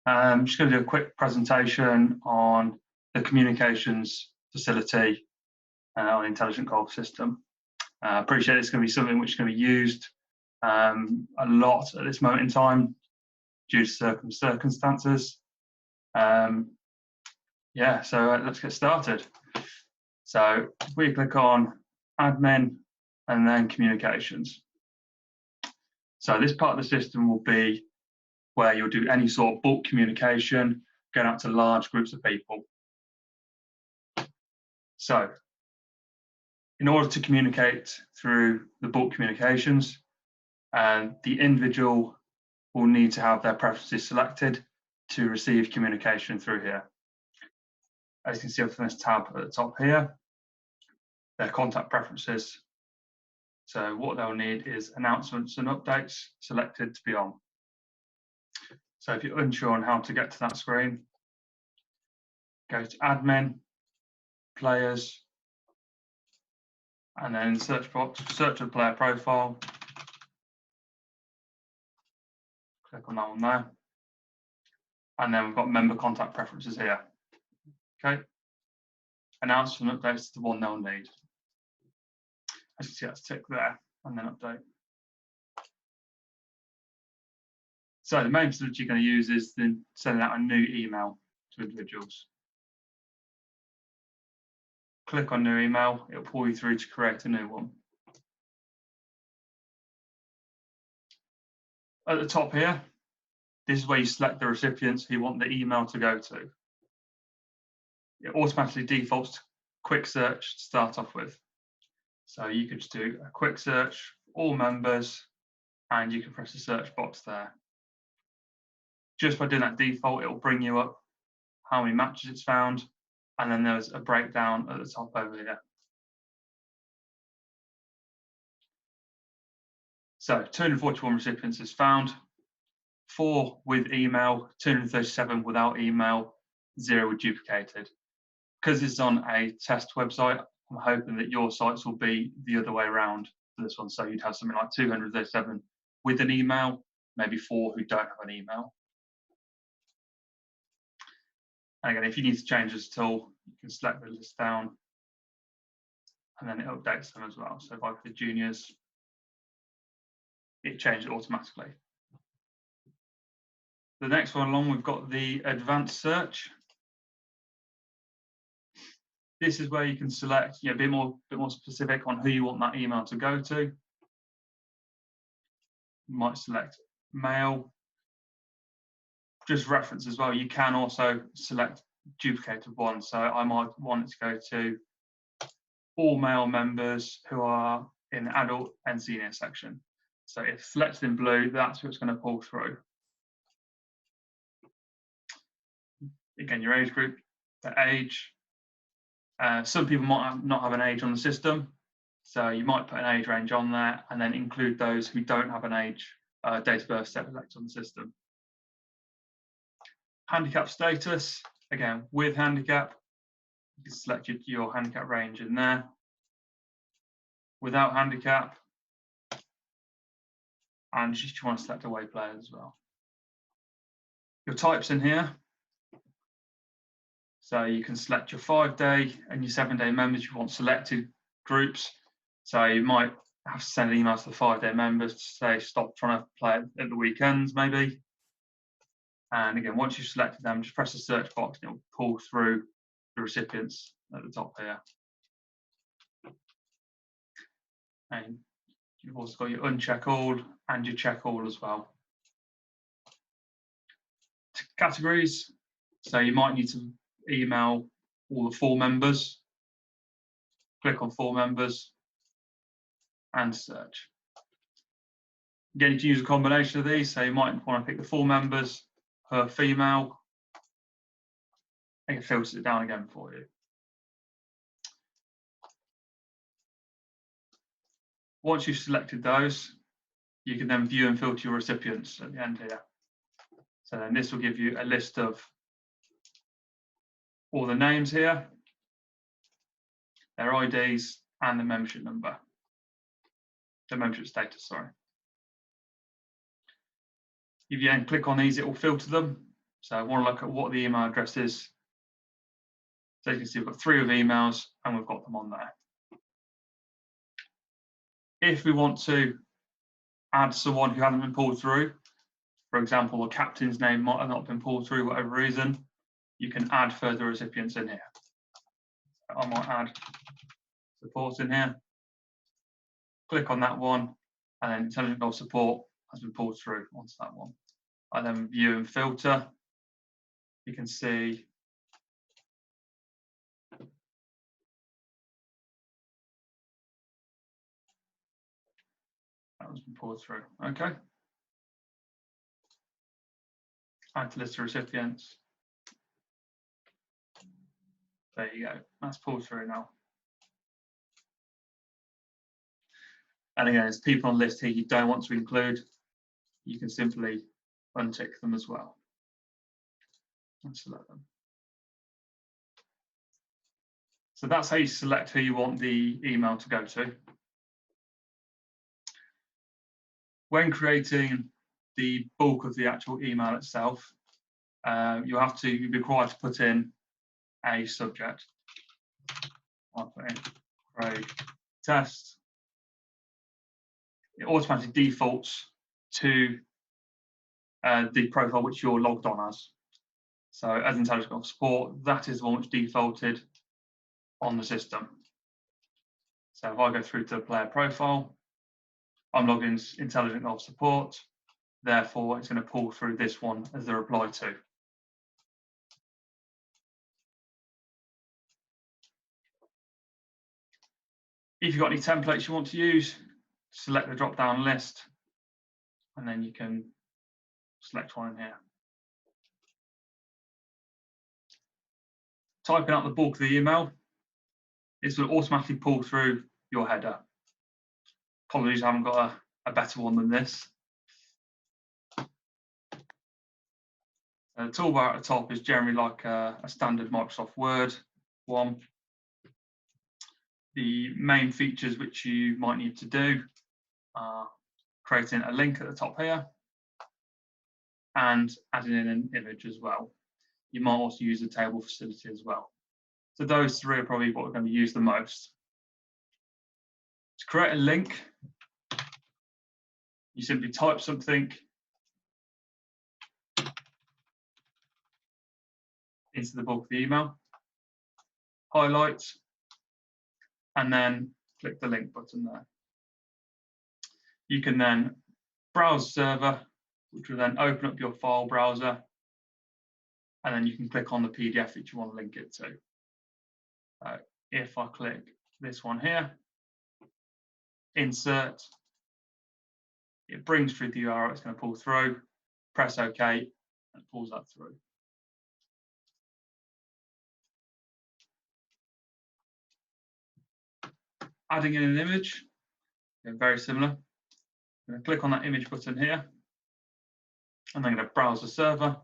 Just going to do a quick presentation on the communications facility on Intelligent Golf System. I appreciate it's going to be something which is going to be used a lot at this moment in time due to circumstances. Yeah, so let's get started. So if we click on admin and then communications. So this part of the system will be where you'll do any sort of bulk communication going out to large groups of people. So in order to communicate through the bulk communications, the individual will need to have their preferences selected to receive communication through here. As you can see from this tab at the top here, their contact preferences. So what they'll need is announcements and updates selected to be on. So if you're unsure on how to get to that screen, go to admin, players, and then in the search box, search a player profile. Click on that one there. And then we've got member contact preferences here. Okay. Announcements and updates to the one they'll need. As you can see, that's tick there, and then update. So the main facility you're going to use is then sending out a new email to individuals. Click on new email, it'll pull you through to create a new one. At the top here, this is where you select the recipients who you want the email to go to. It automatically defaults to quick search to start off with. So you could just do a quick search, all members, and you can press the search box there. Just by doing that default, it will bring you up how many matches it's found, and then there's a breakdown at the top over here. So 241 recipients is found, 4 with email, 237 without email, 0 were duplicated. Because it's on a test website, I'm hoping that your sites will be the other way around for this one. So you'd have something like 237 with an email, maybe 4 who don't have an email. And again, if you need to change this at all, you can select the list down and then it updates them as well. So if I click juniors, it changes automatically. The next one along, we've got the advanced search. This is where you can select, a bit more specific on who you want that email to go to. You might select mail. Just reference as well, you can also select duplicated ones. So I might want it to go to all male members who are in the adult and senior section. So if selected in blue, that's what's going to pull through. Again, your age group, the age. Some people might not have an age on the system, so you might put an age range on there and then include those who don't have an age date of birth set on the system. Handicap status, again, with handicap, you can select your handicap range in there. Without handicap, and you want to select away players as well. Your types in here. So you can select your 5-day and your 7-day members. You want selected groups. So you might have to send an email to the 5-day members to say stop trying to play at the weekends, maybe. And again, once you've selected them, just press the search box and it will pull through the recipients at the top here. And you've also got your uncheck all and your check all as well. Categories. So you might need to email all the 4 members. Click on 4 members and search. Again, you can use a combination of these. So you might want to pick the 4 members per female. And it filters it down again for you. Once you've selected those, you can then view and filter your recipients at the end here. So then this will give you a list of all the names here, their IDs, and the membership number. The membership status, sorry. If you then click on these, it will filter them. So I want to look at what the email address is. So you can see we've got 3 of emails and we've got them on there. If we want to add someone who hasn't been pulled through, for example, the captain's name might have not been pulled through, whatever reason, you can add further recipients in here. So I might add support in here, click on that one, and then Intelligent Golf Support has been pulled through onto that one. I then view and filter. You can see that was been pulled through. Okay. Add to list of recipients. There you go. That's pulled through now. And again, there's people on the list here you don't want to include. You can simply untick them as well and select them. So that's how you select who you want the email to go to. When creating the bulk of the actual email itself, you'll be required to put in a subject. I'll put in Craig test. It automatically defaults to the profile which you're logged on as. So as Intelligent Golf Support, that is the one which defaulted on the system. So if I go through to the player profile, I'm logged in Intelligent Golf Support, therefore it's going to pull through this one as the reply to. If you've got any templates you want to use, select the drop-down list, and then you can select one in here. Typing out the bulk of the email, this will automatically pull through your header. Apologies, I haven't got a better one than this. The toolbar at the top is generally like a standard Microsoft Word one. The main features which you might need to do are creating a link at the top here and adding in an image as well. You might also use the table facility as well. So those 3 are probably what we're going to use the most. To create a link, you simply type something into the bulk of the email, highlight, and then click the link button there. You can then browse server, which will then open up your file browser, and then you can click on the PDF that you want to link it to. If I click this one here, insert, it brings through the URL it's going to pull through, press OK, and it pulls that through. Adding in an image, very similar. I'm going to click on that image button here, and I'm going to browse the server.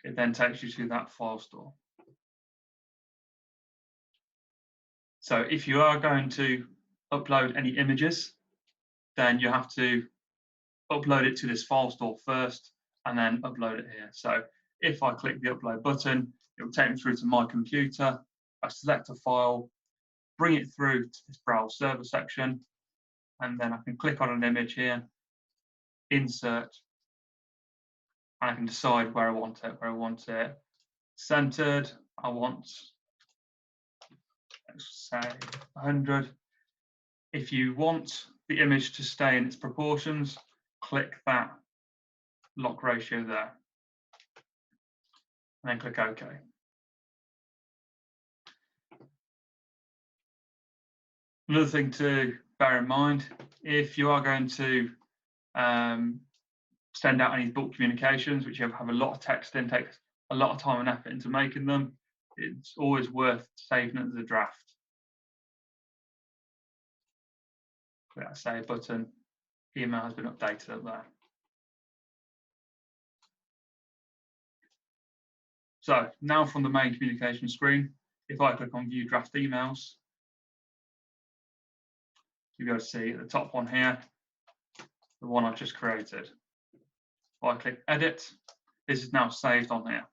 It then takes you to that file store. So if you are going to upload any images, then you have to upload it to this file store first and then upload it here. So if I click the upload button, it will take me through to my computer. I select a file, bring it through to this browse server section, and then I can click on an image here, insert, and I can decide where I want it. Centered, I want, let's say 100. If you want the image to stay in its proportions, click that lock ratio there, and then click OK. Another thing to bear in mind, if you are going to send out any bulk communications, which have a lot of text in, takes a lot of time and effort into making them, it's always worth saving it as a draft. Click that save button, email has been updated up there. So now from the main communication screen, if I click on view draft emails, you'll be able to see at the top one here, the one I've just created. If I click edit, This is now saved on here.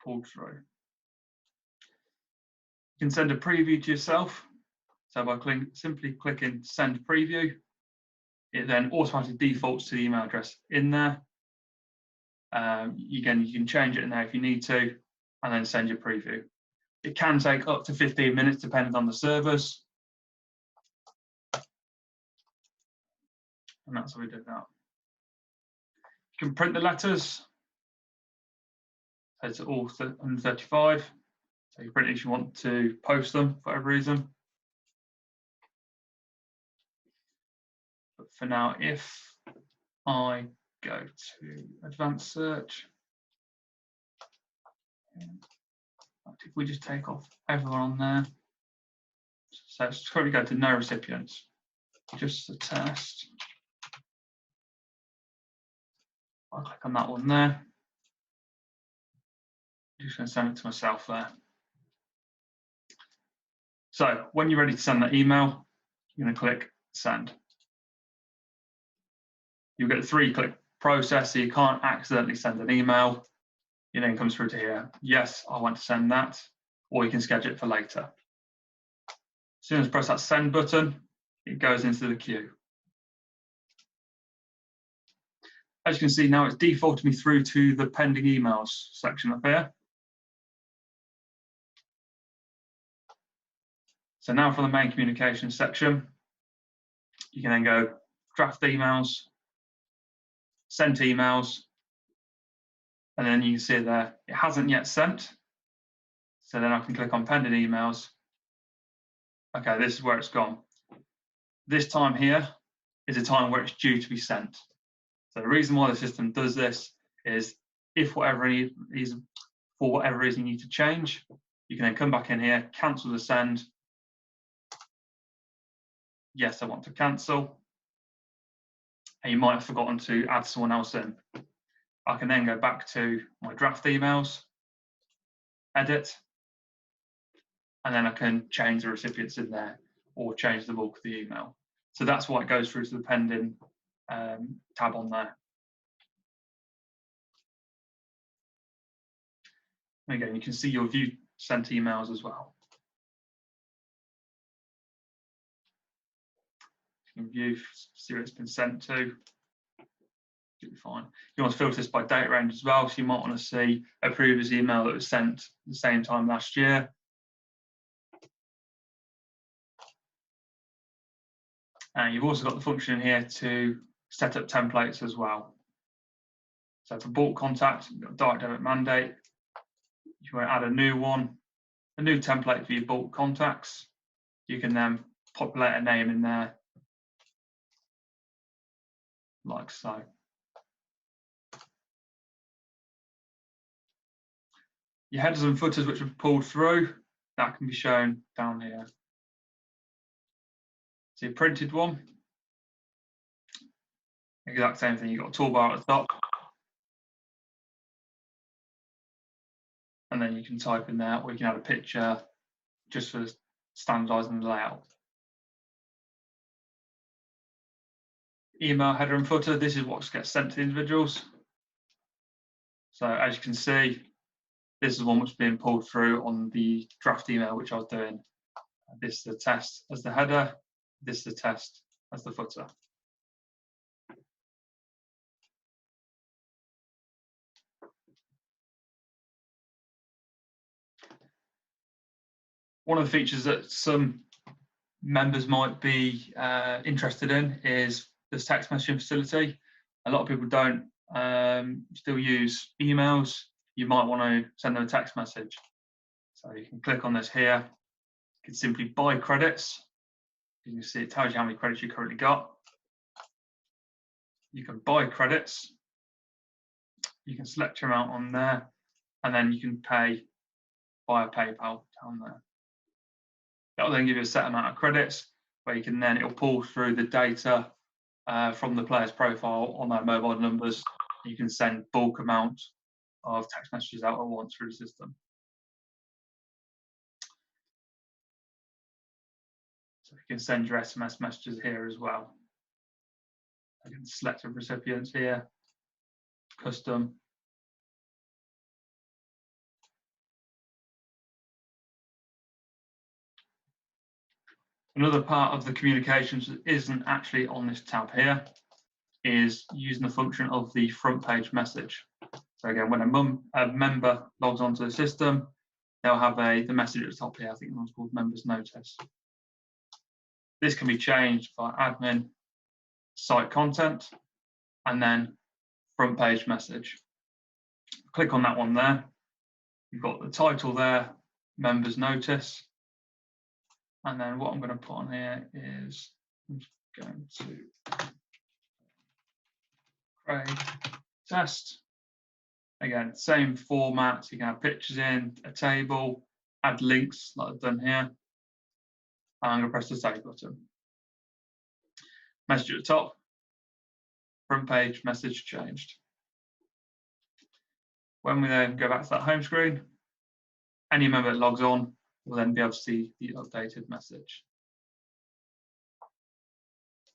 Pulled through. You can send a preview to yourself. So by simply clicking send preview, it then automatically defaults to the email address in there. Again, you can change it in there if you need to, and then send your preview. It can take up to 15 minutes depending on the servers. And that's how we did that. You can print the letters. So it's all 135. So you print it if you want to post them for whatever reason. But for now, if I go to advanced search, if we just take off everyone on there, so it's currently go to no recipients, just the test. I'll click on that one there. I'm just going to send it to myself there. So when you're ready to send that email, you're going to click send. You'll get a 3-click process, so you can't accidentally send an email. It then comes through to here. Yes, I want to send that, or you can schedule it for later. As soon as I press that send button, it goes into the queue. As you can see now, it's defaulted me through to the pending emails section up here. So now from the main communications section, you can then go draft emails, sent emails, and then you can see there, it hasn't yet sent. So then I can click on pending emails. Okay, this is where it's gone. This time here is a time where it's due to be sent. So the reason why the system does this is if for whatever reason you need to change, you can then come back in here, cancel the send. Yes, I want to cancel. And you might have forgotten to add someone else in. I can then go back to my draft emails, edit, and then I can change the recipients in there or change the bulk of the email. So that's why it goes through to the pending tab on there. And again, you can see your view sent emails as well. You can view, see where it's been sent to. Fine. You want to filter this by date range as well, so you might want to see a previous email that was sent the same time last year. And you've also got the function here to set up templates as well. So for bulk contact, you've got direct debit mandate. If you want to add a new one, a new template for your bulk contacts, you can then populate a name in there, like so. Your headers and footers which are pulled through, that can be shown down here. So your printed one, exact same thing, you've got a toolbar at the top. And then you can type in there, or you can add a picture just for standardizing the layout. Email header and footer, this is what gets sent to the individuals. So as you can see, this is one which is being pulled through on the draft email which I was doing. This is the test as the header, this is the test as the footer. One of the features that some members might be interested in is this text messaging facility. A lot of people don't still use emails. You might want to send them a text message. So you can click on this here. You can simply buy credits. You can see it tells you how many credits you currently got. You can buy credits. You can select your amount on there, and then you can pay via PayPal down there. That will then give you a set amount of credits, where you can then, it'll pull through the data from the player's profile on their mobile numbers. You can send bulk amount of text messages out at once through the system. So you can send your SMS messages here as well. I can select the recipients here, custom. Another part of the communications that isn't actually on this tab here is using the function of the front page message. So again, when a member logs onto the system, they'll have the message at the top here. I think one's called members notice. This can be changed by admin, site content, and then front page message. Click on that one there. You've got the title there, members notice. And then what I'm going to put on here is I'm just going to create test. Again, same format. You can have pictures in, a table, add links like I've done here. And I'm going to press the save button. Message at the top, front page message changed. When we then go back to that home screen, any member that logs on will then be able to see the updated message.